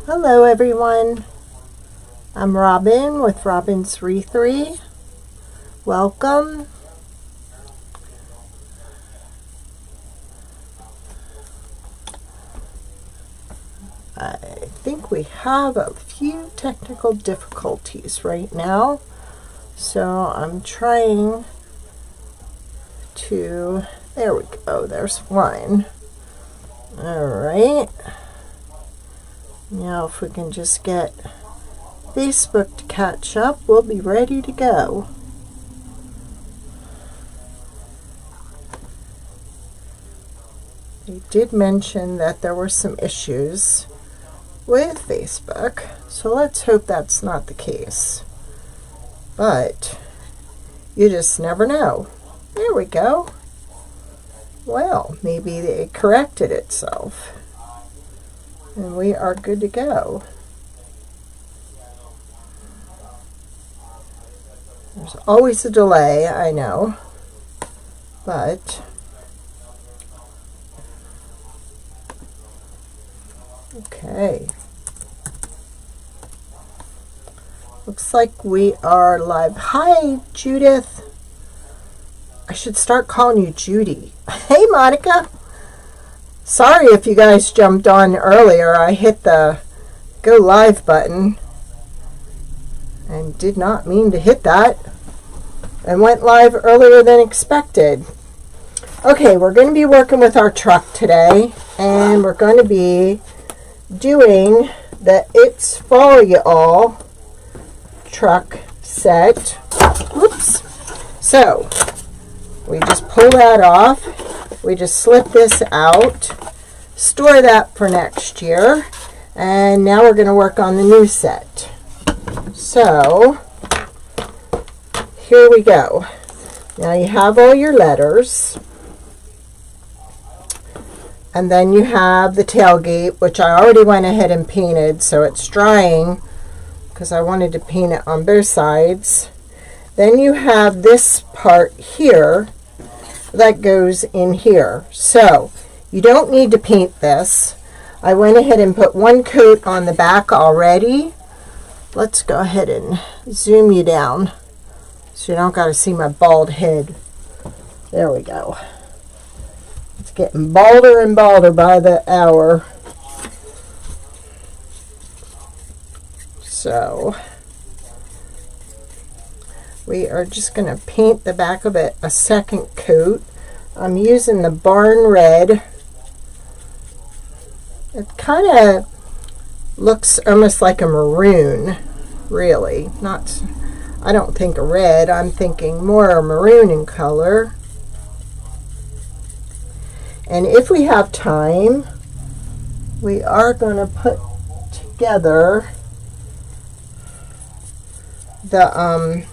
Hello everyone, I'm Robin with robinswreathery. Welcome. I think we have a few technical difficulties right now, so I'm trying to, there we go, there's one. Alright. Now if we can just get Facebook to catch up, we'll be ready to go. They did mention that there were some issues with Facebook, so let's hope that's not the case. But you just never know. There we go. Well, maybe it corrected itself. And we are good to go. There's always a delay, I know, but okay. Looks like we are live. Hi, Judith. I should start calling you Judy. Hey, Monica. Sorry if you guys jumped on earlier. I hit the go live button and did not mean to hit that and went live earlier than expected. Okay, we're going to be working with our truck today, and we're going to be doing the It's For You All truck set. Whoops. So we just pull that off. We just slip this out, store that for next year, and now we're going to work on the new set. So here we go. Now you have all your letters, and then you have the tailgate, which I already went ahead and painted, so it's drying because I wanted to paint it on both sides. Then you have this part here that goes in here. So you don't need to paint this. I went ahead and put one coat on the back already. Let's go ahead and zoom you down so you don't got to see my bald head. There we go. It's getting balder and balder by the hour. So we are just going to paint the back of it a second coat. I'm using the barn red. It kind of looks almost like a maroon, really. Not, I don't think a red, I'm thinking more maroon in color. And if we have time, we are going to put together the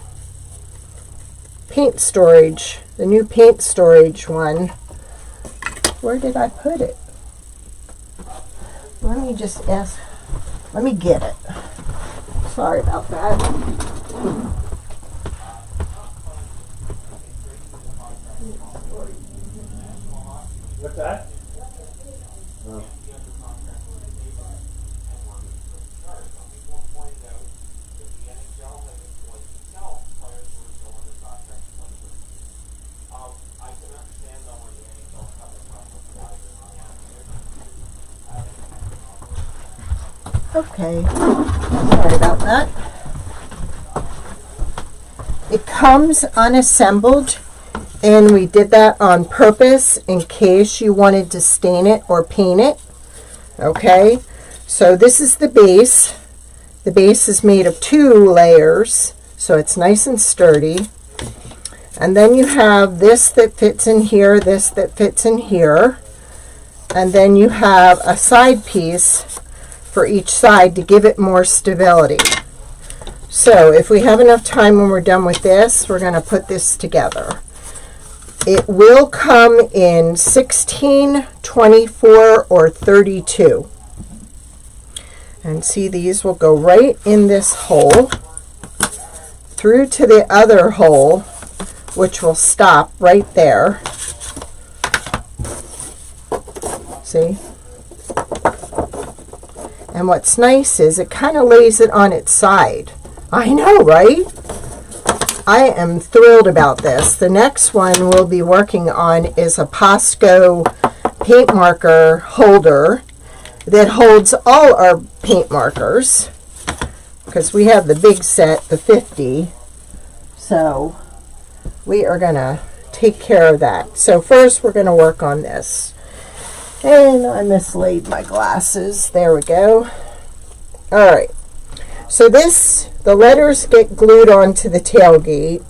paint storage, the new paint storage one. Where did I put it? Let me just ask, let me get it. Sorry about that. What's that? Oh. Okay, sorry about that. It comes unassembled, and we did that on purpose in case you wanted to stain it or paint it. Okay, so this is the base. The base is made of 2 layers, so it's nice and sturdy. And then you have this that fits in here, this that fits in here, and then you have a side piece for each side to give it more stability. So if we have enough time when we're done with this, we're going to put this together. It will come in 16, 24, or 32. And see, these will go right in this hole through to the other hole, which will stop right there. See? And what's nice is it kind of lays it on its side. I know, right? I am thrilled about this. The next one we'll be working on is a Posco paint marker holder that holds all our paint markers, because we have the big set, the 50. So we are going to take care of that. So first we're going to work on this. And I mislaid my glasses. There we go. All right. So the letters get glued onto the tailgate,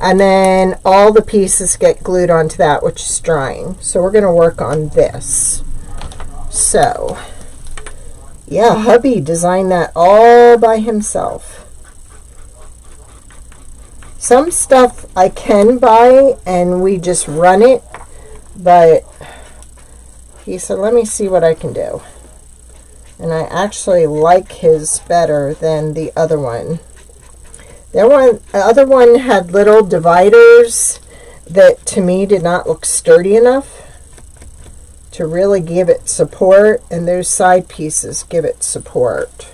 and then all the pieces get glued onto that, which is drying. So we're going to work on this. So, yeah, hubby designed that all by himself. Some stuff I can buy and we just run it, but he said, let me see what I can do. And I actually like his better than the other one. The other one had little dividers that to me did not look sturdy enough to really give it support, and those side pieces give it support.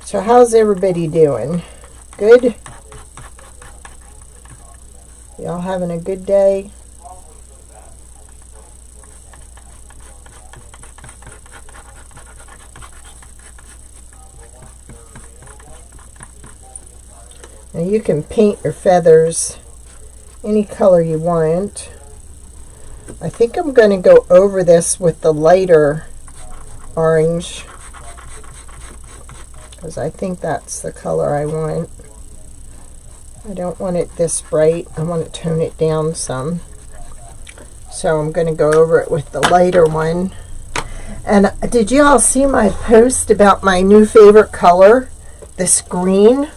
So how's everybody doing? Good? Y'all having a good day? Now you can paint your feathers any color you want. I think I'm going to go over this with the lighter orange, because I think that's the color I want. I don't want it this bright. I want to tone it down some. So I'm going to go over it with the lighter one. And did you all see my post about my new favorite color? This green.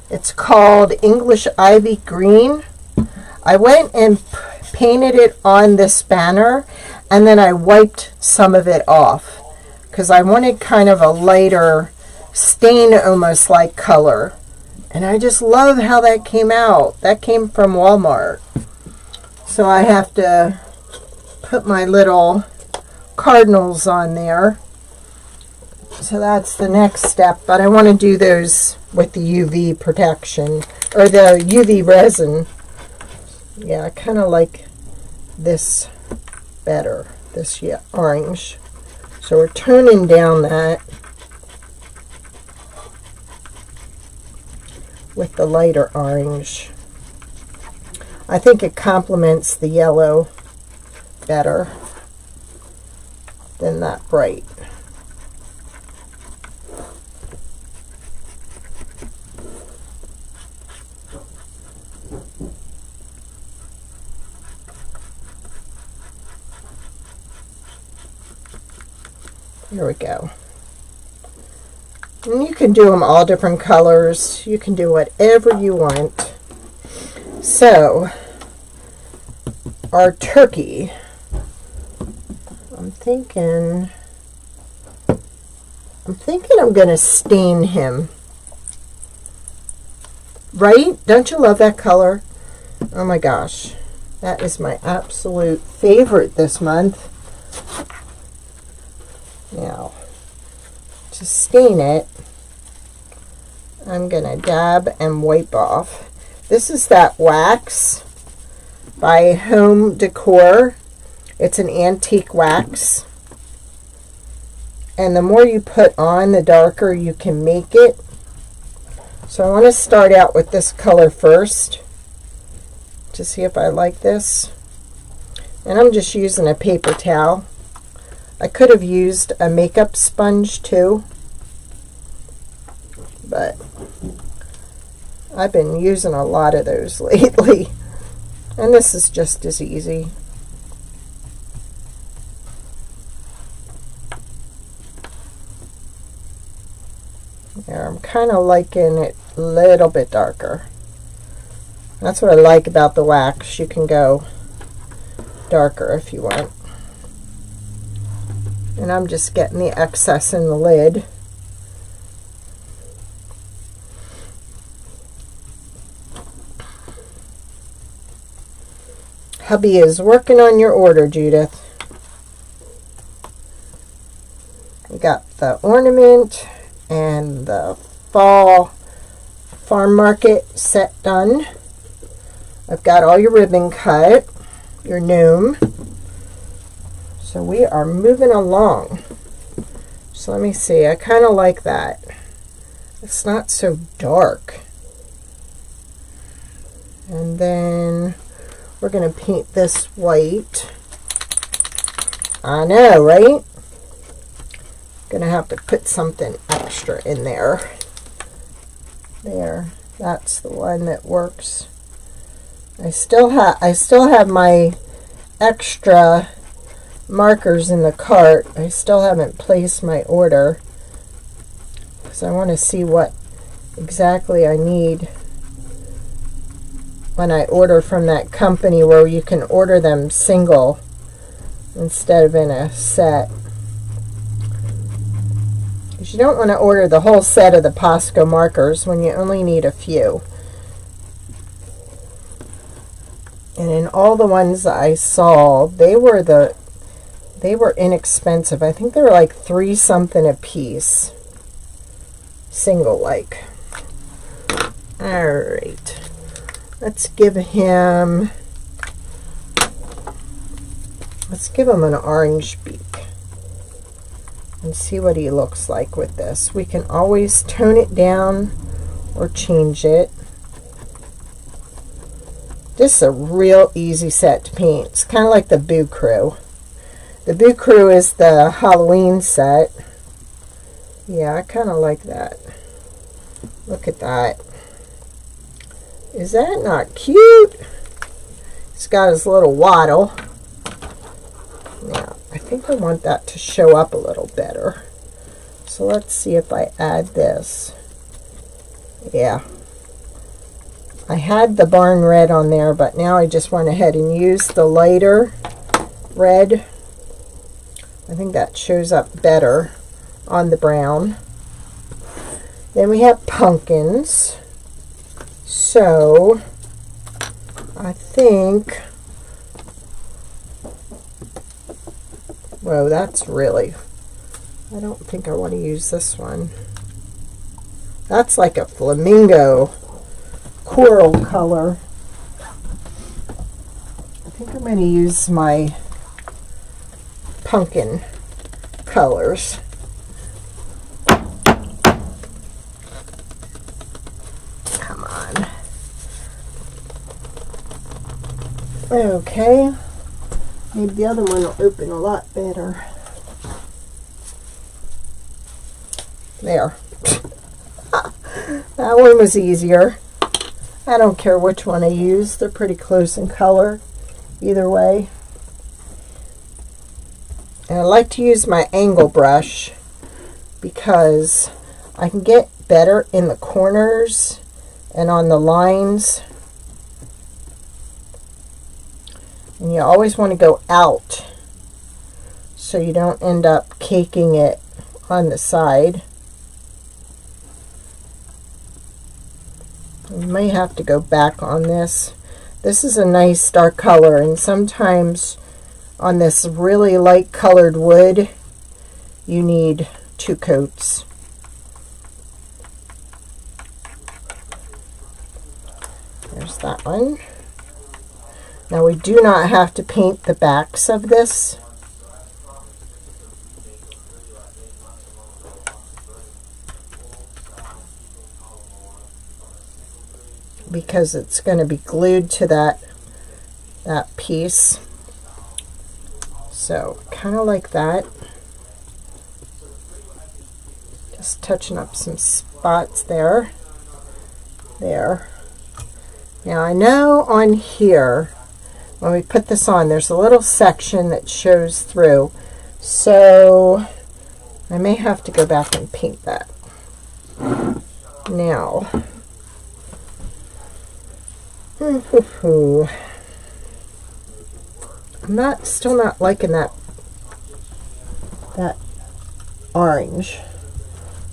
It's called English Ivy Green. I went and painted it on this banner, and then I wiped some of it off because I wanted kind of a lighter stain almost like color. And I just love how that came out. That came from Walmart. So I have to put my little cardinals on there. So that's the next step. But I want to do those with the UV protection, or the UV resin. Yeah, I kind of like this better, this orange. So we're toning down that with the lighter orange. I think it complements the yellow better than that bright. Here we go. And you can do them all different colors. You can do whatever you want. So, our turkey. I'm thinking I'm going to stain him. Right? Don't you love that color? Oh my gosh. That is my absolute favorite this month. Now, to stain it, I'm going to dab and wipe off. This is that wax by Home Decor. It's an antique wax. And the more you put on, the darker you can make it. So I want to start out with this color first to see if I like this. And I'm just using a paper towel. I could have used a makeup sponge too, but I've been using a lot of those lately, and this is just as easy. There, I'm kind of liking it a little bit darker. That's what I like about the wax. You can go darker if you want. And I'm just getting the excess in the lid. Hubby is working on your order, Judith. We got the ornament and the fall farm market set done. I've got all your ribbon cut, your gnome. So we are moving along. So let me see. I kind of like that. It's not so dark. And then we're going to paint this white. I know, right? Going to have to put something extra in there. There. That's the one that works. I still have my extra markers in the cart. I still haven't placed my order because I want to see what exactly I need when I order from that company where you can order them single instead of in a set. Because you don't want to order the whole set of the Posco markers when you only need a few. And in all the ones that I saw, they were inexpensive. I think they were like $3 something a piece. Single like. Alright. Let's give him an orange beak and see what he looks like with this. We can always tone it down or change it. This is a real easy set to paint. It's kind of like the Boo Crew. The Boo Crew is the Halloween set. Yeah, I kind of like that. Look at that. Is that not cute? He's got his little waddle. Now, I think I want that to show up a little better. So let's see if I add this. Yeah. I had the barn red on there, but now I just went ahead and used the lighter red. I think that shows up better on the brown. Then we have pumpkins. So I think, whoa, that's really, I don't think I want to use this one. That's like a flamingo coral color. I think I'm going to use my pumpkin colors. Come on. Okay. Maybe the other one will open a lot better. There. That one was easier. I don't care which one I use. They're pretty close in color either way. And I like to use my angle brush because I can get better in the corners and on the lines. And you always want to go out so you don't end up caking it on the side. You may have to go back on this. This is a nice dark color, and sometimes on this really light colored wood you need 2 coats. There's that one. Now we do not have to paint the backs of this. Because it's going to be glued to that piece. So kind of like that. Just touching up some spots there. There. Now I know on here, when we put this on, there's a little section that shows through. So I may have to go back and paint that. Now, I'm still not liking that orange.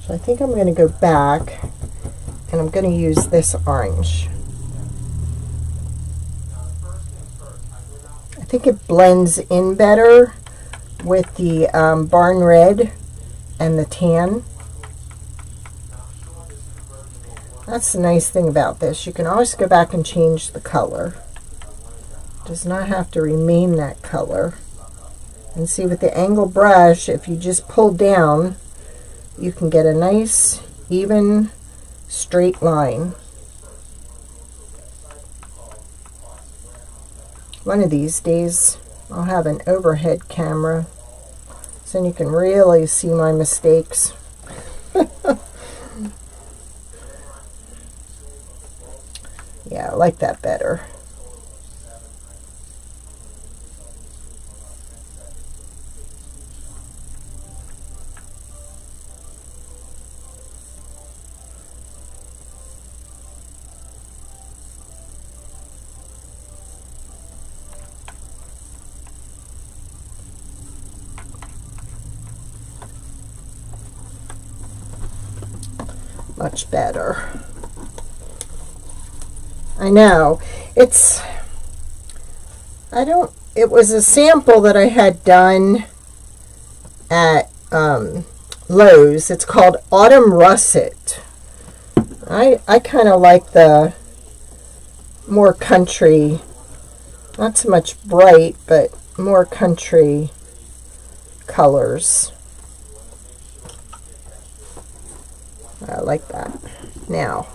So I think I'm going to go back and I'm going to use this orange. think it blends in better with the barn red and the tan. That's the nice thing about this. You can always go back and change the color. It does not have to remain that color. And see, with the angle brush, if you just pull down, you can get a nice, even, straight line. One of these days, I'll have an overhead camera, so you can really see my mistakes. Yeah, I like that better. Much better. I know. It was a sample that I had done at Lowe's. It's called Autumn Russet. I kind of like the more country, not so much bright, but more country colors. I like that. Now,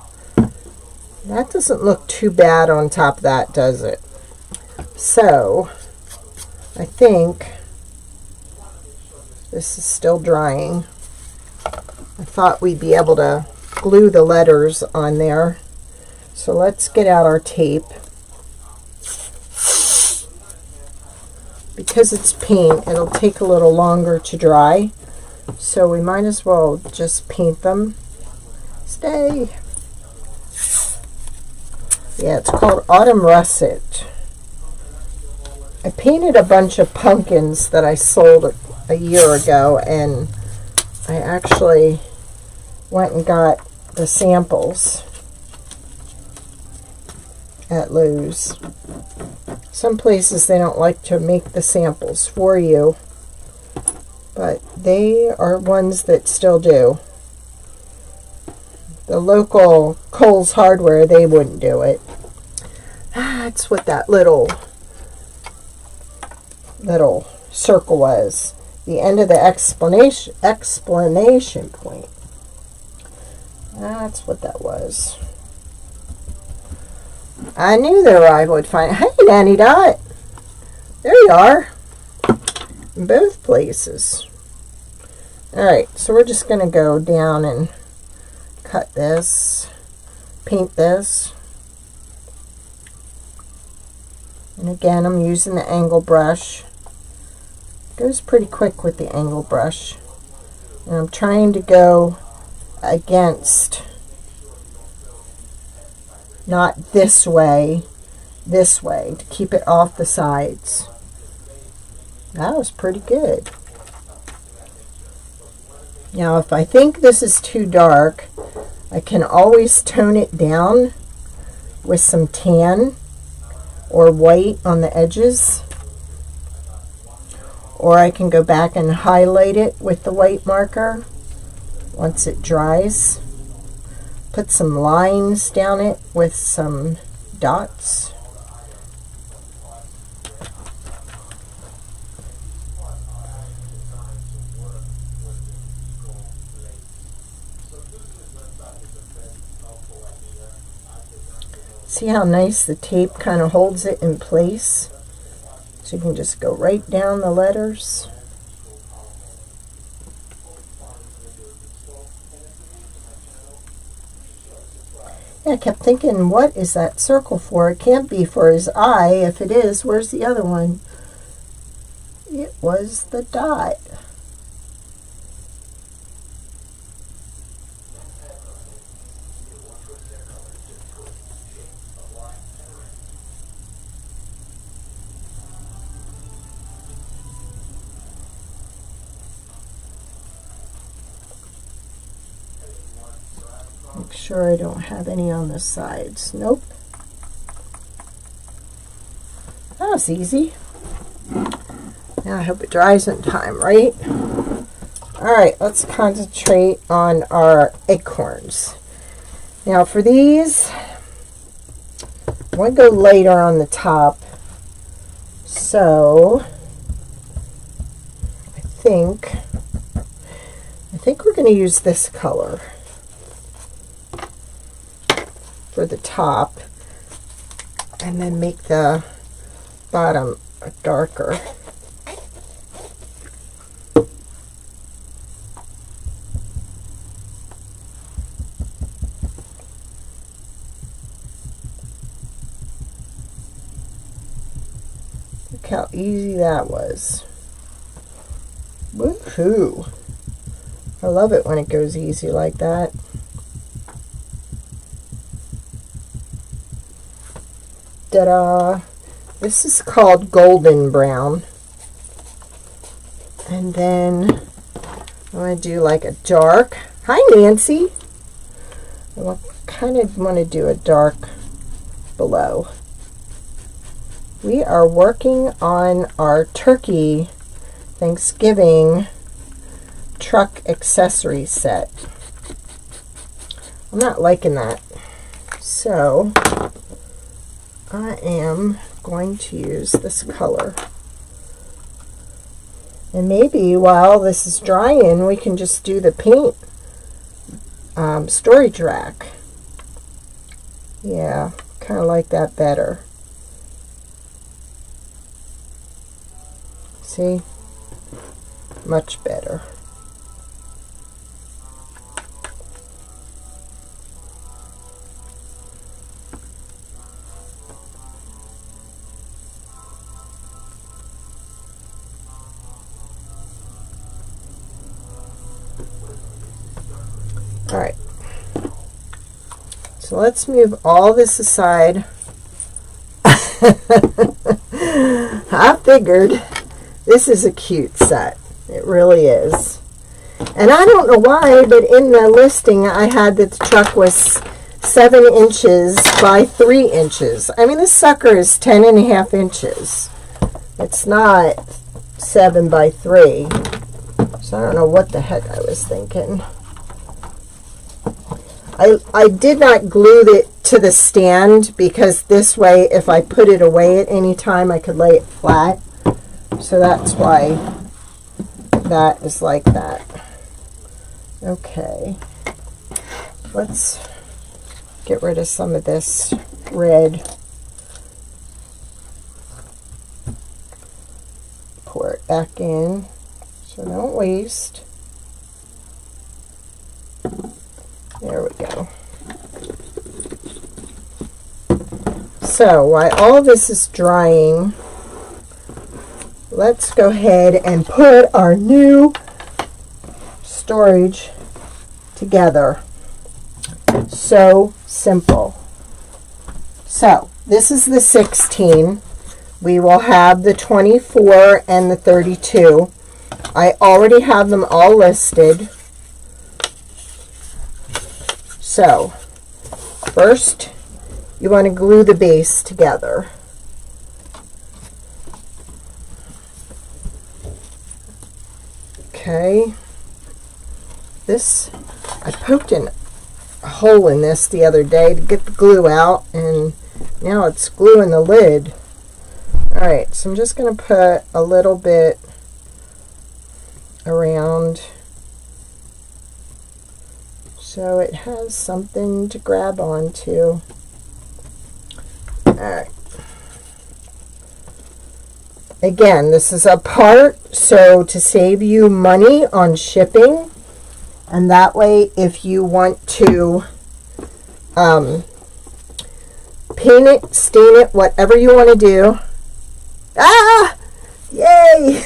that doesn't look too bad on top of that, does it? So, I think this is still drying. I thought we'd be able to glue the letters on there. So let's get out our tape. Because it's paint, it'll take a little longer to dry. So we might as well just paint them. Stay. Yeah, it's called Autumn Russet. I painted a bunch of pumpkins that I sold a year ago, and I actually went and got the samples at Lowe's. Some places they don't like to make the samples for you, but they are ones that still do. The local Kohl's Hardware, they wouldn't do it. That's what that little circle was. The end of the explanation point. That's what that was. I knew that I would find it. Hey, Nanny Dot. There you are. In both places. Alright, so we're just going to go down and cut this, paint this. And again, I'm using the angle brush. It goes pretty quick with the angle brush. And I'm trying to go against, not this way, to keep it off the sides. That was pretty good. Now, if I think this is too dark, I can always tone it down with some tan or white on the edges. Or I can go back and highlight it with the white marker once it dries. Put some lines down it with some dots. See how nice the tape kind of holds it in place? So you can just go right down the letters. Yeah, I kept thinking, what is that circle for? It can't be for his eye. If it is, where's the other one? It was the dot. Make sure I don't have any on the sides. Nope. That was easy. Now I hope it dries in time, right? All right, let's concentrate on our acorns. Now for these, I want to go lighter on the top. So I think we're going to use this color for the top, and then make the bottom darker. Look how easy that was. Woohoo! I love it when it goes easy like that. Ta-da! This is called golden brown. And then I'm going to do like a dark. Hi, Nancy! I kind of want to do a dark below. We are working on our turkey Thanksgiving truck accessory set. I'm not liking that. So I am going to use this color. And maybe while this is drying, we can just do the paint storage rack. Yeah, kind of like that better. See? Much better. All right. So let's move all this aside. I figured this is a cute set. It really is. And I don't know why, but in the listing I had that the truck was 7 inches by 3 inches. I mean, this sucker is 10.5 inches. It's not 7 by 3. So I don't know what the heck I was thinking. I did not glue it to the stand because this way, if I put it away at any time, I could lay it flat. So that's why that is like that. Okay. Let's get rid of some of this red. Pour it back in so don't waste. There we go. So while all this is drying, let's go ahead and put our new storage together. So simple. So this is the 16. We will have the 24 and the 32. I already have them all listed. So first you want to glue the base together. Okay, this, I poked a hole in this the other day to get the glue out, and now it's gluing the lid. Alright, so I'm just going to put a little bit around so it has something to grab onto. Alright. Again, this is a part, so to save you money on shipping, and that way if you want to paint it, stain it, whatever you want to do. Ah! Yay!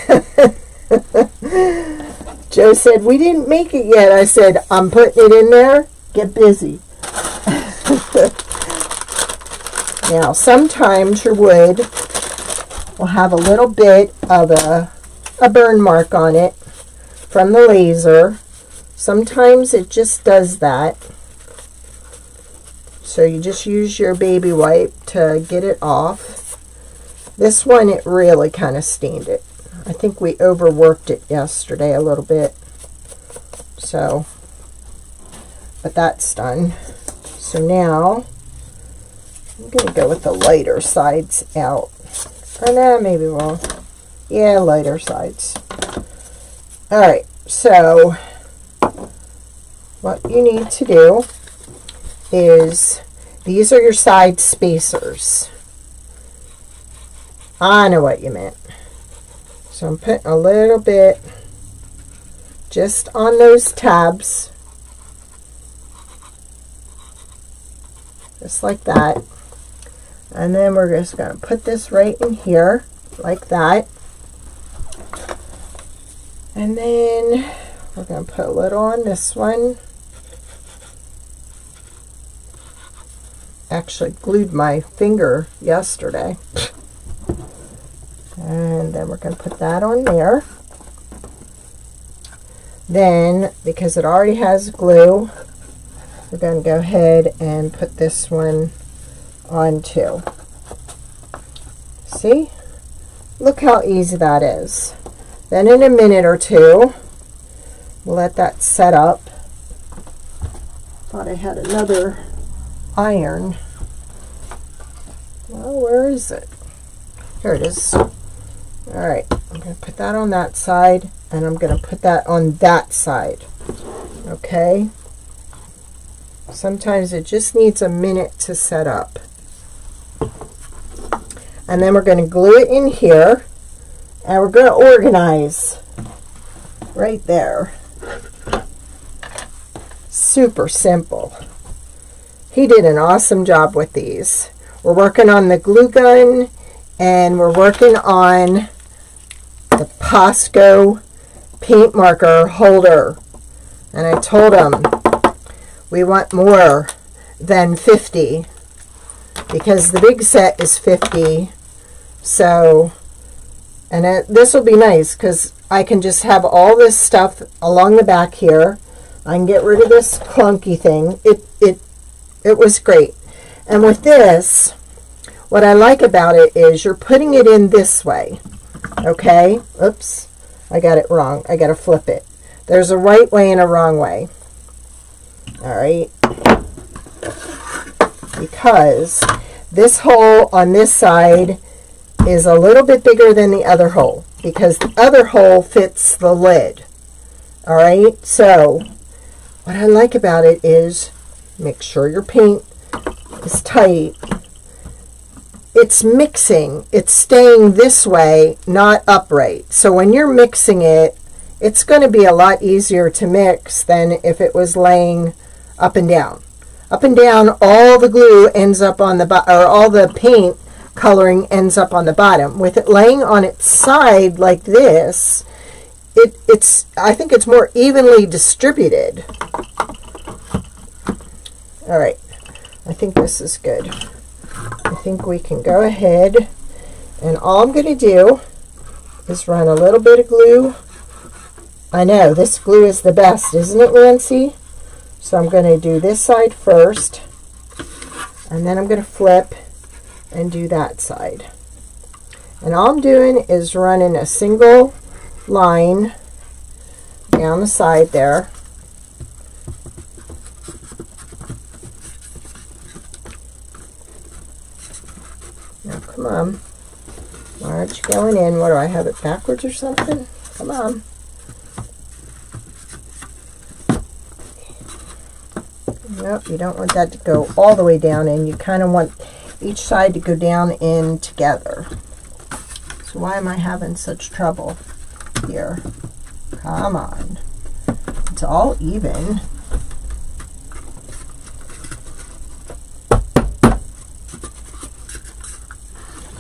Joe said, we didn't make it yet. I said, I'm putting it in there. Get busy. Now, sometimes your wood will have a little bit of a burn mark on it from the laser. Sometimes it just does that. So you just use your baby wipe to get it off. This one, it really kind of stained it. I think we overworked it yesterday a little bit. So, but that's done. So now, I'm going to go with the lighter sides out. Or nah, maybe we'll, yeah, lighter sides. Alright, so what you need to do is, these are your side spacers. I know what you meant. So I'm putting a little bit just on those tabs. Just like that. And then we're just going to put this right in here, like that. And then we're going to put a little on this one. Actually glued my finger yesterday. And then we're going to put that on there. Then, because it already has glue, we're going to go ahead and put this one on too. See? Look how easy that is. Then in a minute or two, we'll let that set up. Thought I had another iron. Well, where is it? Here it is. Alright, I'm going to put that on that side, and I'm going to put that on that side. Okay? Sometimes it just needs a minute to set up. And then we're going to glue it in here, and we're going to organize right there. Super simple. He did an awesome job with these. We're working on the glue gun, and we're working on the Posco paint marker holder. And I told him we want more than 50 because the big set is 50. So, and this will be nice because I can just have all this stuff along the back here. I can get rid of this clunky thing. It was great. And with this, what I like about it is you're putting it in this way. Okay? Oops. I got it wrong. I got to flip it. There's a right way and a wrong way. Alright? Because this hole on this side is a little bit bigger than the other hole. Because the other hole fits the lid. Alright? So, what I like about it is make sure your paint is tight. It's mixing. It's staying this way, not upright. So when you're mixing it, it's going to be a lot easier to mix than if it was laying up and down. Up and down, all the glue ends up on the bottom, or all the paint coloring ends up on the bottom. With it laying on its side like this, I think it's more evenly distributed. All right, I think this is good. I think we can go ahead, and all I'm going to do is run a little bit of glue. I know, this glue is the best, isn't it, Nancy? So I'm going to do this side first, and then I'm going to flip and do that side. And all I'm doing is running a single line down the side there. Now, come on. Why aren't you going in? What do I have it backwards or something? Come on. Nope, you don't want that to go all the way down in. You kind of want each side to go down in together. So why am I having such trouble here? Come on. It's all even.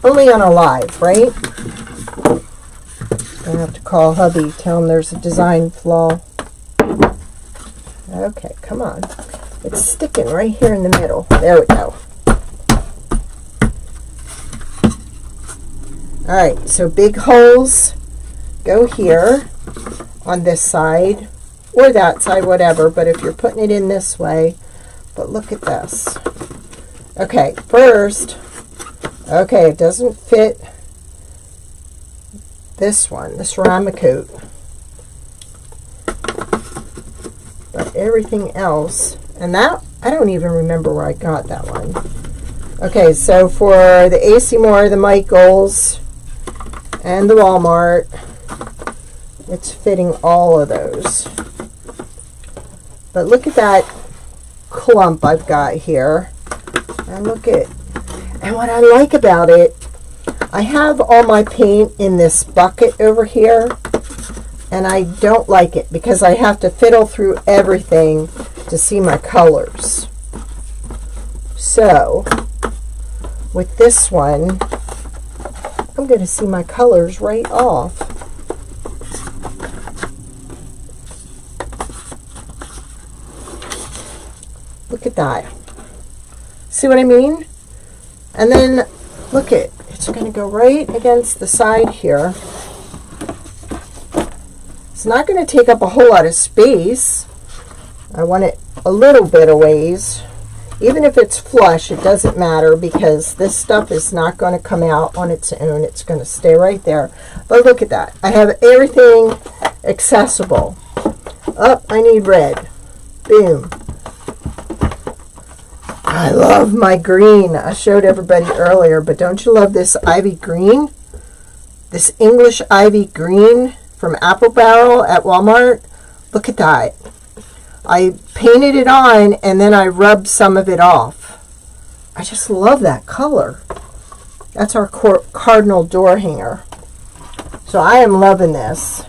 Only on a live, right? Gonna have to call hubby, tell him there's a design flaw. Okay, come on. It's sticking right here in the middle. There we go. Alright, so big holes go here on this side or that side, whatever, but if you're putting it in this way, but look at this. Okay, first, okay, it doesn't fit this one, the ceramic coat. But everything else, and that, I don't even remember where I got that one. Okay, so for the AC Moore, the Michaels, and the Walmart, it's fitting all of those. But look at that clump I've got here. And look at, and what I like about it, I have all my paint in this bucket over here, and I don't like it because I have to fiddle through everything to see my colors. So with this one, I'm going to see my colors right off. Look at that. See what I mean? And then look at, it's going to go right against the side here. It's not going to take up a whole lot of space. I want it a little bit of ways. Even if it's flush, it doesn't matter because this stuff is not going to come out on its own. It's going to stay right there. But look at that. I have everything accessible. Oh, I need red. Boom. I love my green. I showed everybody earlier, but don't you love this ivy green? This English ivy green from Apple Barrel at Walmart. Look at that. I painted it on and then I rubbed some of it off. I just love that color. That's our cardinal door hanger. So I am loving this.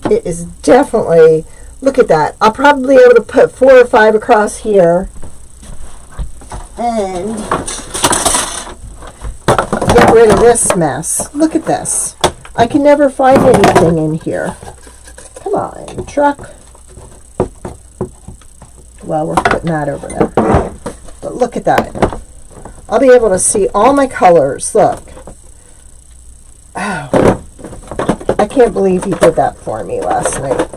It is definitely, look at that. I'll probably be able to put 4 or 5 across here and get rid of this mess. Look at this. I can never find anything in here. Come on, truck. Well, we're putting that over there. But look at that. I'll be able to see all my colors. Look. Oh, I can't believe he did that for me last night.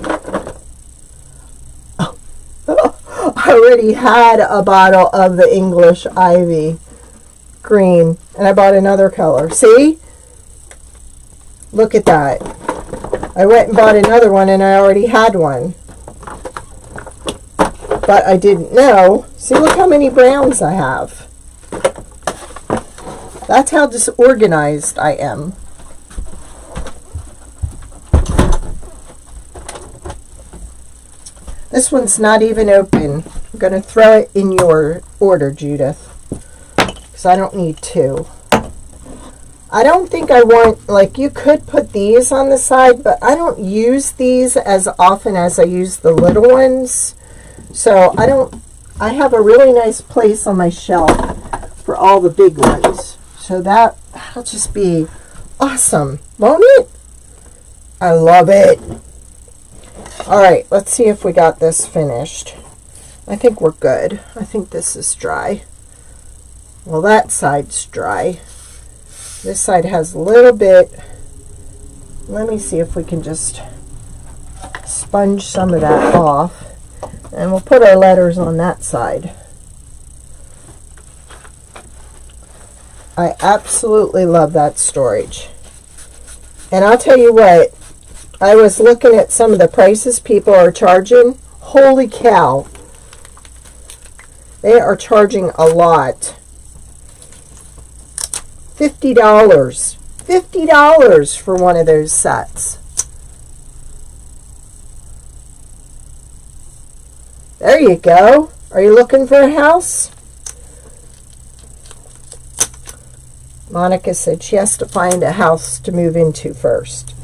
I already had a bottle of the English ivy green, and I bought another color. See? Look at that. I went and bought another one, and I already had one. But I didn't know. See, look how many browns I have. That's how disorganized I am. This one's not even open. I'm going to throw it in your order, Judith, because I don't need 2. I don't think I want, like, you could put these on the side, but I don't use these as often as I use the little ones. So I have a really nice place on my shelf for all the big ones. So that'll just be awesome, won't it? I love it. All right, let's see if we got this finished. I think we're good. I think this is dry. Well, that side's dry. This side has a little bit. Let me see if we can just sponge some of that off. And we'll put our letters on that side. I absolutely love that storage. And I'll tell you what, I was looking at some of the prices people are charging. Holy cow. They are charging a lot. $50. $50 for one of those sets. There you go. Are you looking for a house? Monica said she has to find a house to move into first.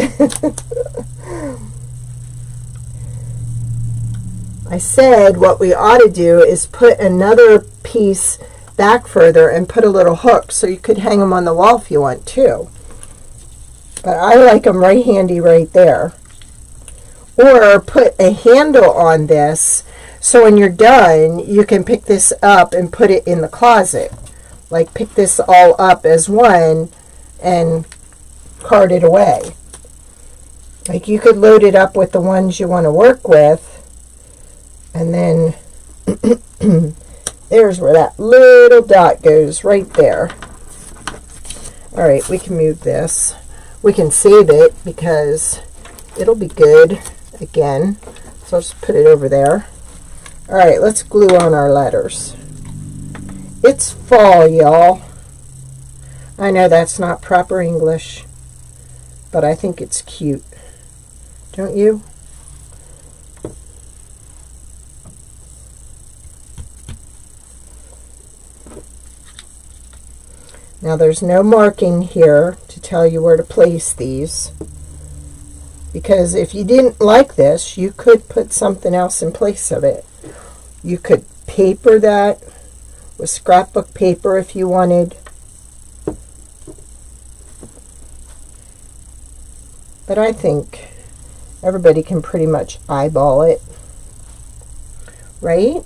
I said what we ought to do is put another piece back further and put a little hook so you could hang them on the wall if you want to. But I like them right handy right there. Or put a handle on this so when you're done, you can pick this up and put it in the closet. Like pick this all up as one and cart it away. Like you could load it up with the ones you want to work with. And then there's where that little dot goes right there. All right, we can move this. we can save it because it'll be good again. So I'll just put it over there. All right, let's glue on our letters. It's fall, y'all. I know that's not proper English, but I think it's cute. Don't you? Now there's no marking here to tell you where to place these, because if you didn't like this, you could put something else in place of it. You could paper that with scrapbook paper if you wanted. But I think everybody can pretty much eyeball it, right?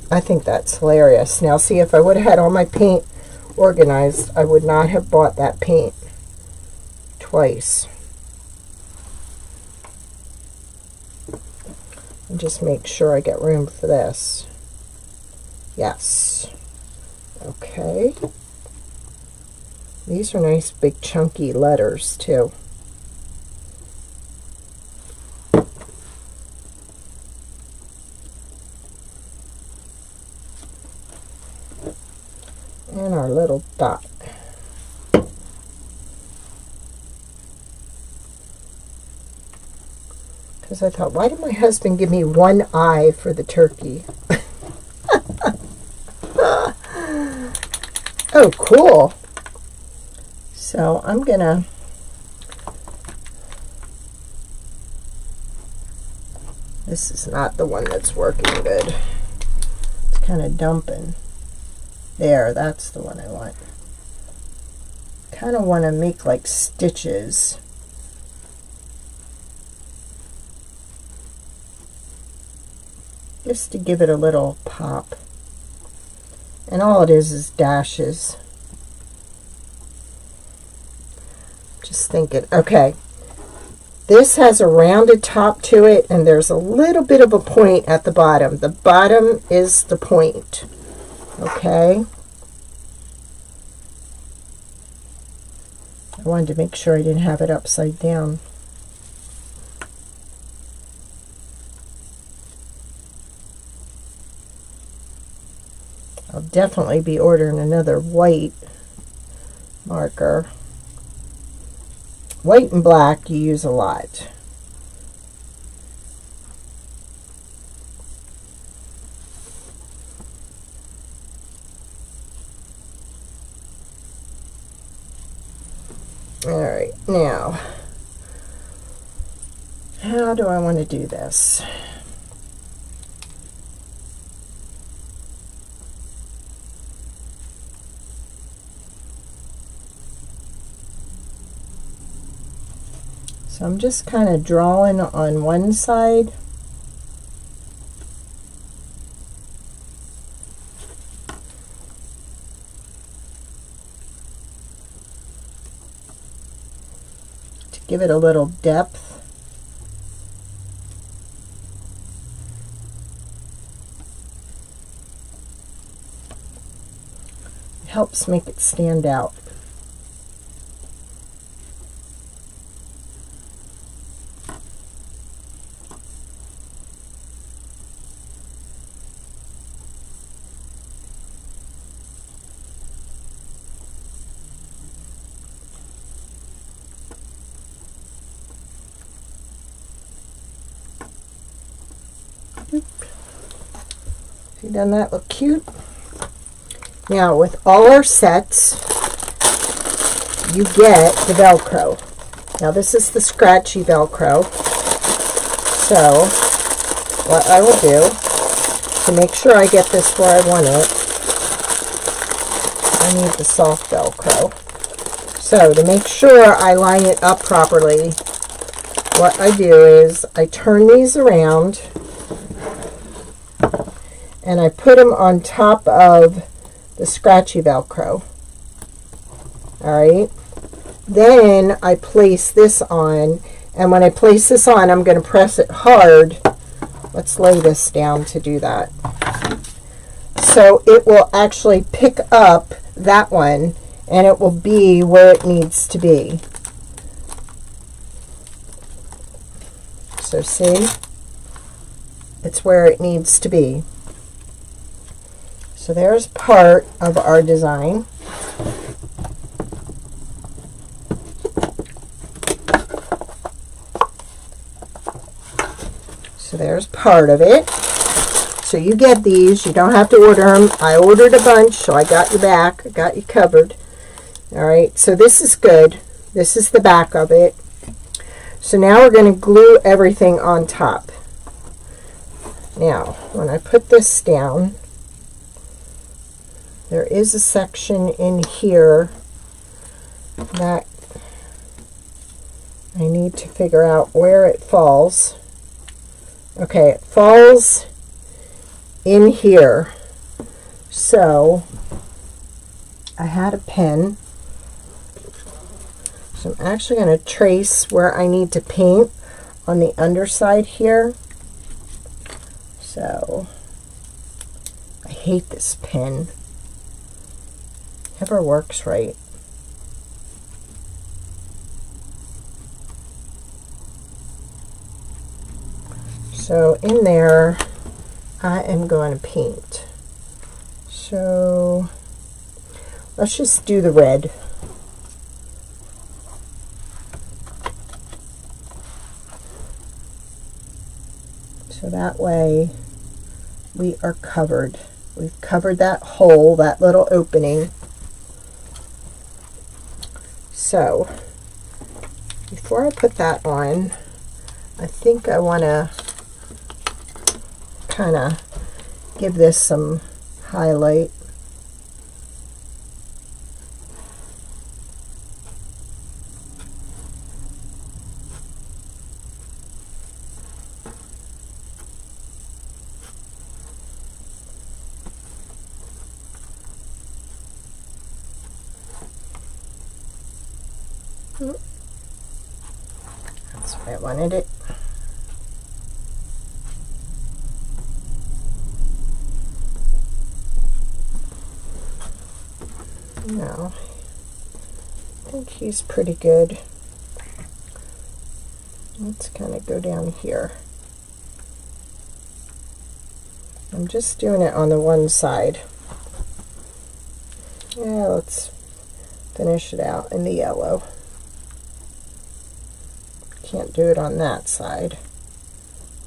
I think that's hilarious. Now see, if I would have had all my paint organized, I would not have bought that paint twice. And just make sure I get room for this. Yes. Okay. These are nice big chunky letters too. And our little dot. Because I thought, why did my husband give me one eye for the turkey? Oh, cool. So I'm gonna this is not the one that's working good. It's kind of dumping. There, that's the one I want. Kind of want to make like stitches. Just to give it a little pop. And all it is dashes. Just thinking, okay, this has a rounded top to it, and there's a little bit of a point at the bottom. The bottom is the point. Okay. I wanted to make sure I didn't have it upside down. I'll definitely be ordering another white marker. White and black you use a lot. All right, now, how do I want to do this? So I'm just kind of drawing on one side. To give it a little depth. It helps make it stand out. See, doesn't that look cute? Now, with all our sets, you get the Velcro. Now, this is the scratchy Velcro. So, what I will do, to make sure I get this where I want it, I need the soft Velcro. So, to make sure I line it up properly, what I do is I turn these around and I put them on top of the scratchy Velcro. Alright, then I place this on, and when I place this on, I'm going to press it hard. Let's lay this down to do that. so it will actually pick up that one and it will be where it needs to be. So see, it's where it needs to be. So there's part of our design. So there's part of it. So you get these. You don't have to order them. I ordered a bunch, so I got your back. I got you covered. All right, so this is good. This is the back of it. So now we're going to glue everything on top. Now, when I put this down, there is a section in here that I need to figure out where it falls. Okay, it falls in here. So I had a pen. So I'm actually going to trace where I need to paint on the underside here. So I hate this pen. Never works right. So in there, I am going to paint. So let's just do the red. So that way we are covered. We've covered that hole, that little opening. So before I put that on, I think I want to kind of give this some highlight. That's the way I wanted it. Now, I think he's pretty good. Let's kind of go down here. I'm just doing it on the one side. Yeah, let's finish it out in the yellow. Can't do it on that side.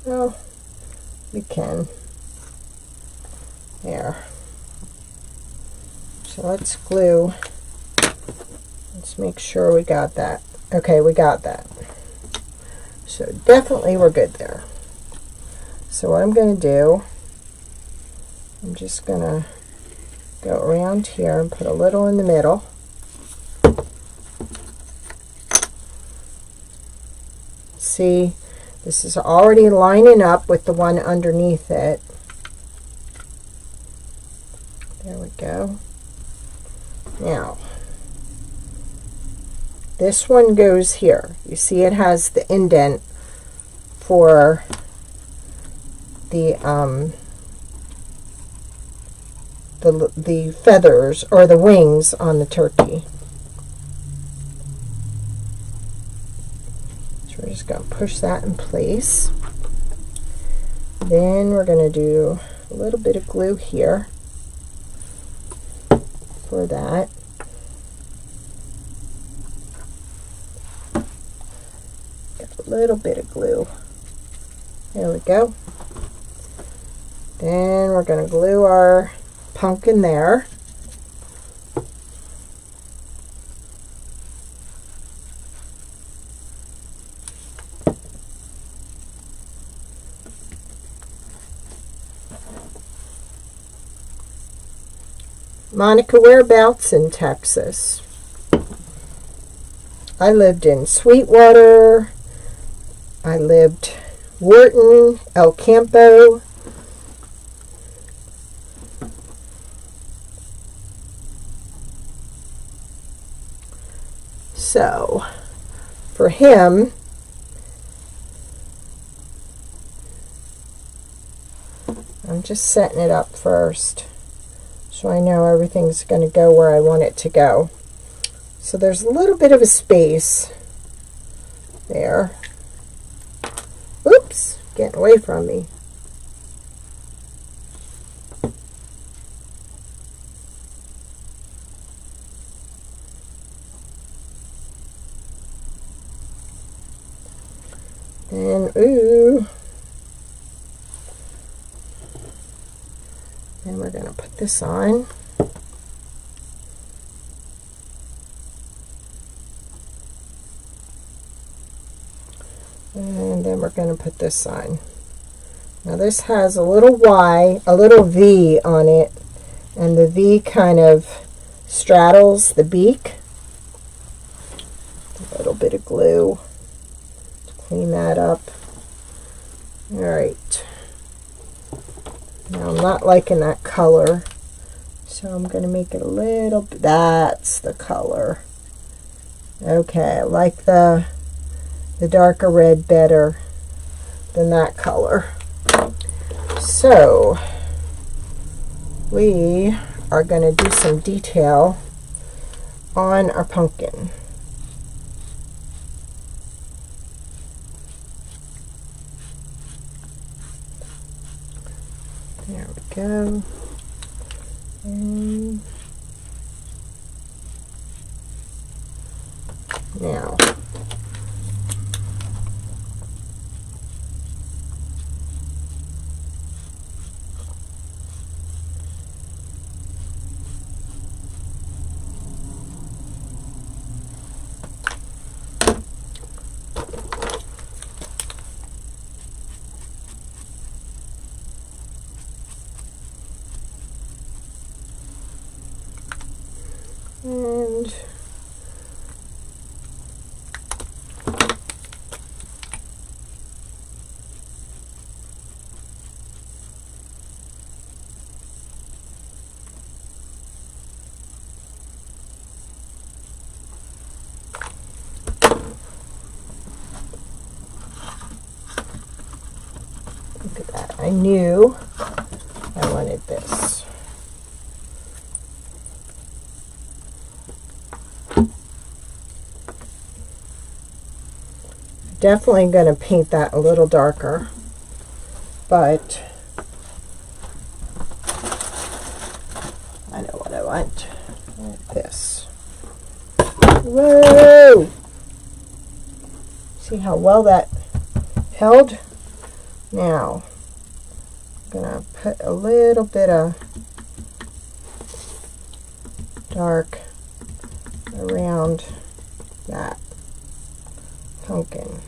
Well, we can. There. So let's glue. Let's make sure we got that. Okay, we got that. So definitely we're good there. So what I'm going to do, I'm just going to go around here and put a little in the middle. See, this is already lining up with the one underneath it. There we go. Now, this one goes here. You see it has the indent for the feathers or the wings on the turkey. So we're just going to push that in place. Then we're going to do a little bit of glue here for that. Get a little bit of glue. There we go. Then we're going to glue our pumpkin there. Monica, whereabouts in Texas? I lived in Sweetwater. I lived Wharton, El Campo. So, for him, I'm just setting it up first. so I know everything's going to go where I want it to go. So there's a little bit of a space there. Oops, getting away from me. And ooh. And we're going to put this on. And then we're going to put this on. Now this has a little Y, a little V on it, and the V kind of straddles the beak. A little bit of glue to clean that up. All right. Now I'm not liking that color, so I'm going to make it a little bit. That's the color. Okay, I like the darker red better than that color. So we are going to do some detail on our pumpkin. There we go. And now and look at that. I knew I wanted this. Definitely going to paint that a little darker, but I know what I want. Like this. Whoa! See how well that held? Now, I'm going to put a little bit of dark around that pumpkin.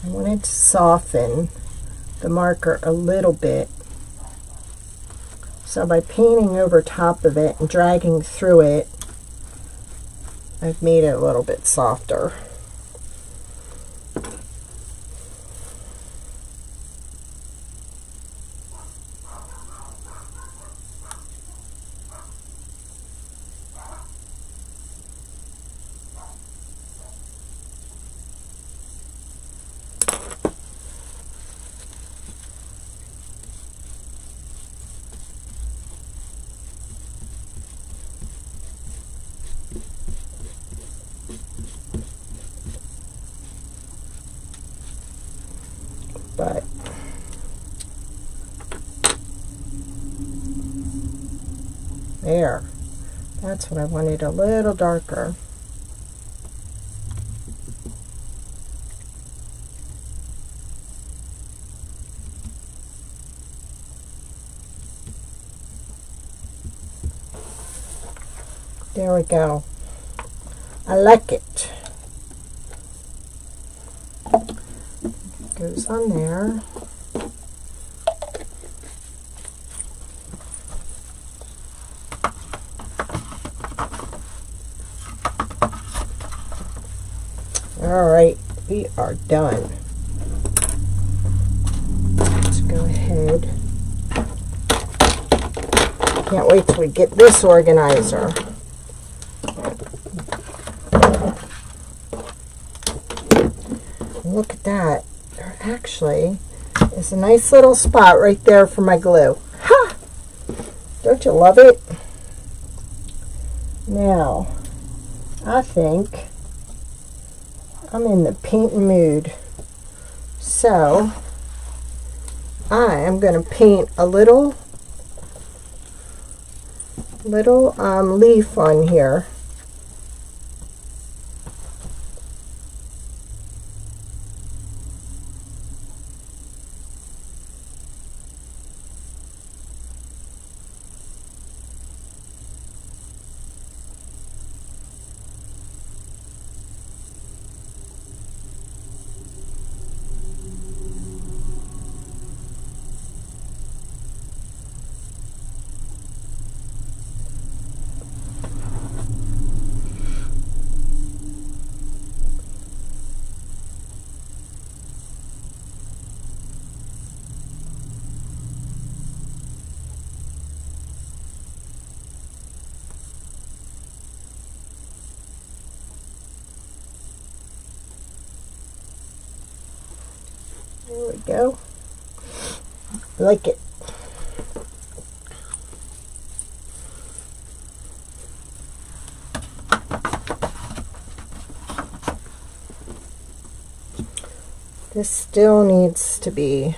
I wanted to soften the marker a little bit. So by painting over top of it and dragging through it, I've made it a little bit softer. but there. That's what I wanted, a little darker. There we go. I like it. Goes on there. All right, we are done. Let's go ahead. Can't wait till we get this organizer. Look at that. There actually is a nice little spot right there for my glue. Ha! Don't you love it? Now, I think I'm in the painting mood. So, I am going to paint a little leaf on here. There we go. I like it. This still needs to be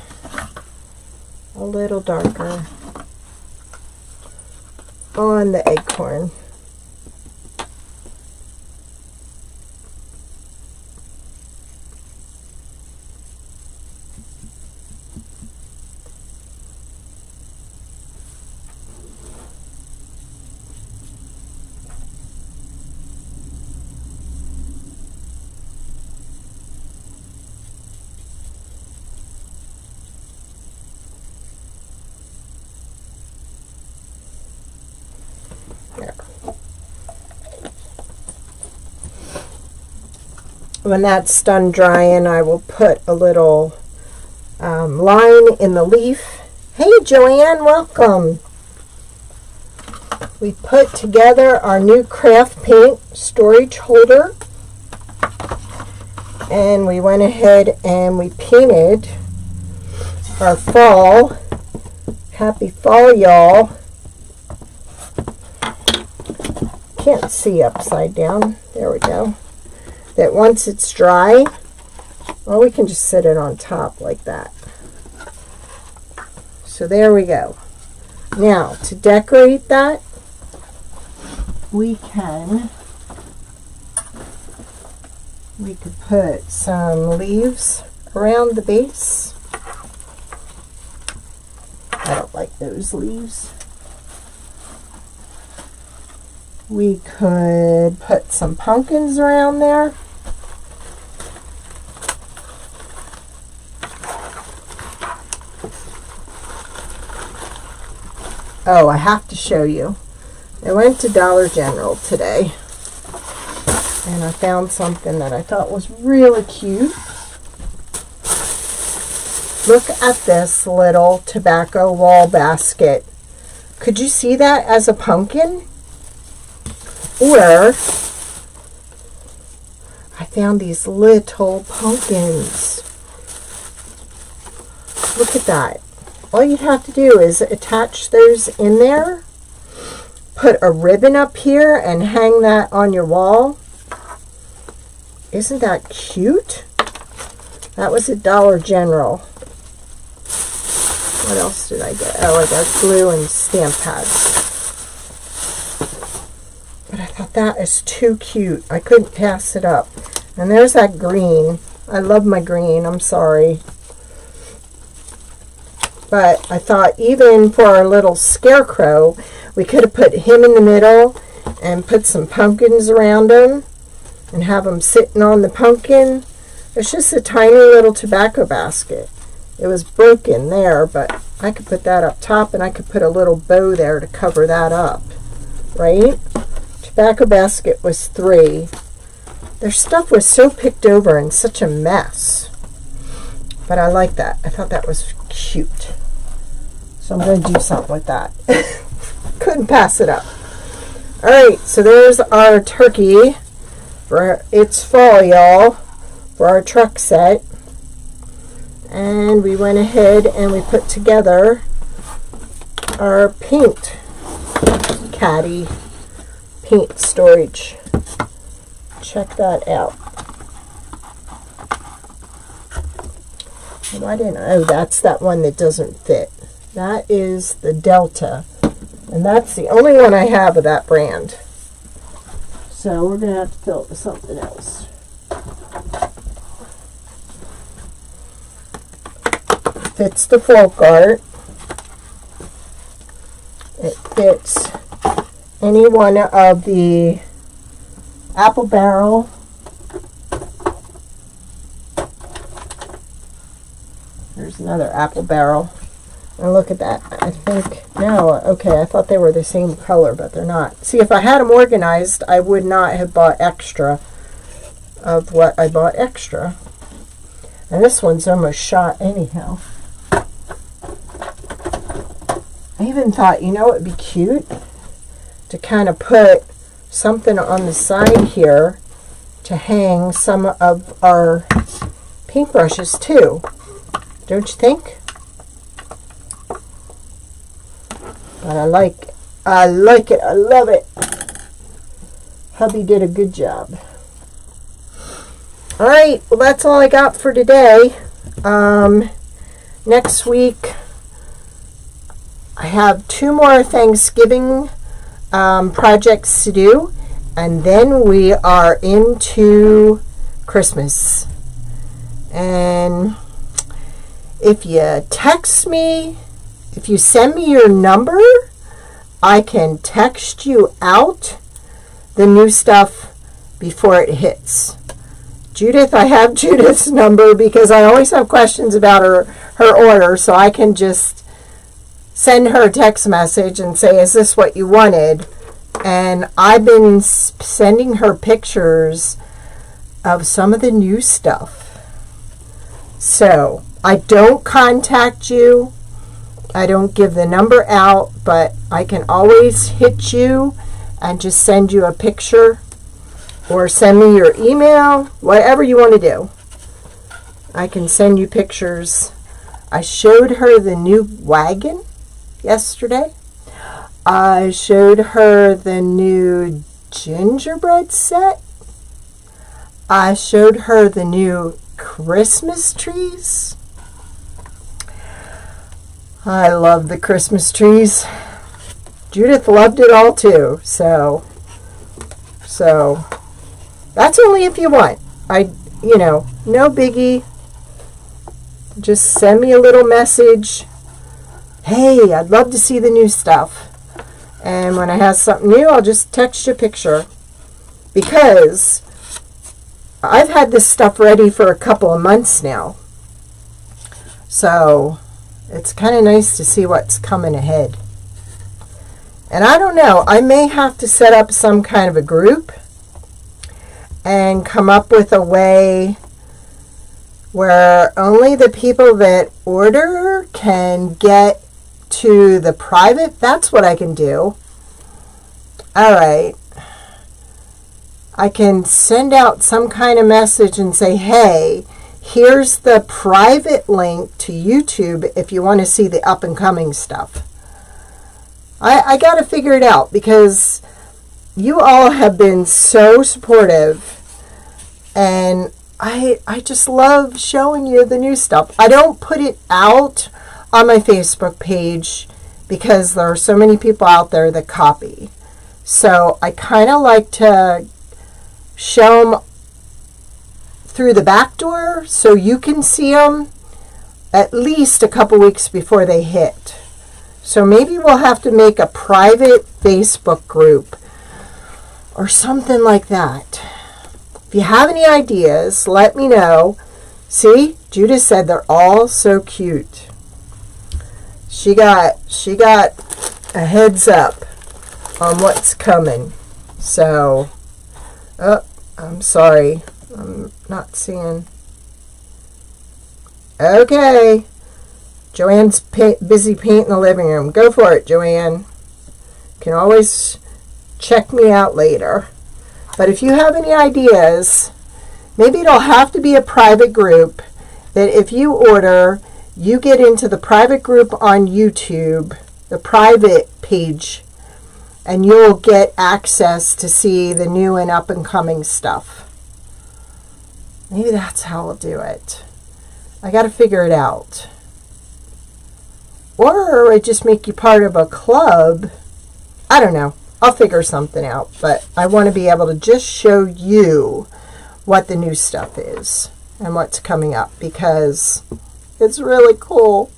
a little darker on the acorn. When that's done drying, I will put a little line in the leaf. Hey Joanne, welcome. We put together our new craft paint storage holder, and we went ahead and we painted our fall. Happy fall, y'all. Can't see upside down. There we go. That once it's dry, well, we can just sit it on top like that. So there we go. Now, to decorate that, we could put some leaves around the base. I don't like those leaves. We could put some pumpkins around there. Oh, I have to show you. I went to Dollar General today and I found something that I thought was really cute. Look at this little tobacco wall basket. Could you see that as a pumpkin? Or I found these little pumpkins. Look at that. All you have to do is attach those in there, put a ribbon up here, and hang that on your wall. Isn't that cute? That was at Dollar General. What else did I get? Oh, I got glue and stamp pads. But I thought that is too cute. I couldn't pass it up. And there's that green. I love my green. I'm sorry. But I thought even for our little scarecrow, we could have put him in the middle and put some pumpkins around him and have him sitting on the pumpkin. It's just a tiny little tobacco basket. It was broken there, but I could put that up top, and I could put a little bow there to cover that up, right? Tobacco basket was $3. Their stuff was so picked over and such a mess. But I like that. I thought that was cute. So I'm going to do something with that. Couldn't pass it up. Alright, so there's our turkey. It's fall, y'all, for our truck set. And we went ahead and we put together our paint caddy paint storage. Check that out. Why didn't I? Oh, that's that one that doesn't fit. That is the Delta. And that's the only one I have of that brand. So we're going to have to fill it with something else. Fits the folk art. It fits any one of the apple barrel. There's another apple barrel. And look at that. I think, no, okay, I thought they were the same color, but they're not. See, if I had them organized, I would not have bought extra of what I bought extra. And this one's almost shot anyhow. I even thought, you know, it would be cute to kind of put something on the side here to hang some of our paintbrushes too. Don't you think? But I like it. I love it. Hubby did a good job. Alright, well that's all I got for today. Next week I have 2 more Thanksgiving projects to do, and then we are into Christmas. And if you text me, if you send me your number, I can text you out the new stuff before it hits. Judith, I have Judith's number because I always have questions about her order, so I can just send her a text message and say, is this what you wanted? And I've been sending her pictures of some of the new stuff. So I don't contact you. I don't give the number out, but I can always hit you and just send you a picture or send me your email, whatever you want to do. I can send you pictures. I showed her the new wagon yesterday. I showed her the new gingerbread set. I showed her the new Christmas trees. I love the Christmas trees. Judith loved it all too. So that's only if you want. No biggie. Just send me a little message. Hey, I'd love to see the new stuff. And when I have something new, I'll just text you a picture. Because I've had this stuff ready for a couple of months now. So it's kind of nice to see what's coming ahead. And I don't know, I may have to set up some kind of a group and come up with a way where only the people that order can get to the private. That's what I can do. All right. I can send out some kind of message and say, hey, here's the private link to YouTube if you want to see the up and coming stuff. I got to figure it out because you all have been so supportive, and I just love showing you the new stuff. I don't put it out on my Facebook page because there are so many people out there that copy. So I kind of like to show them through the back door so you can see them at least a couple weeks before they hit. So maybe we'll have to make a private Facebook group or something like that. If you have any ideas, let me know. See, Judith said they're all so cute. She got a heads up on what's coming. So, oh, I'm sorry. I'm not seeing. Okay. Joanne's busy painting the living room. Go for it, Joanne. You can always check me out later. But if you have any ideas, maybe it'll have to be a private group that if you order, you get into the private group on YouTube, the private page, and you'll get access to see the new and up and coming stuff. Maybe that's how I'll do it. I got to figure it out. Or I just make you part of a club. I don't know. I'll figure something out. But I want to be able to just show you what the new stuff is and what's coming up because it's really cool.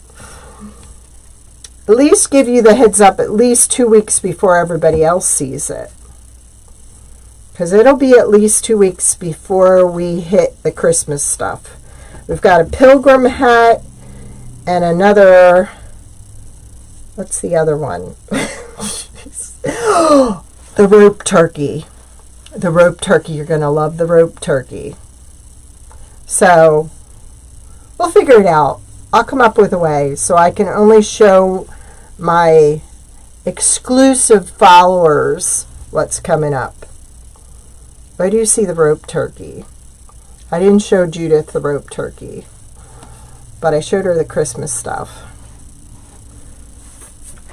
At least give you the heads up at least 2 weeks before everybody else sees it. Because it'll be at least 2 weeks before we hit the Christmas stuff. We've got a pilgrim hat and another, what's the other one? The rope turkey. The rope turkey. You're going to love the rope turkey. So, we'll figure it out. I'll come up with a way so I can only show my exclusive followers what's coming up. Where do you see the rope turkey? I didn't show Judith the rope turkey, but I showed her the Christmas stuff.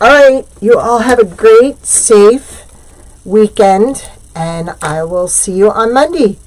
All right, you all have a great, safe weekend, and I will see you on Monday.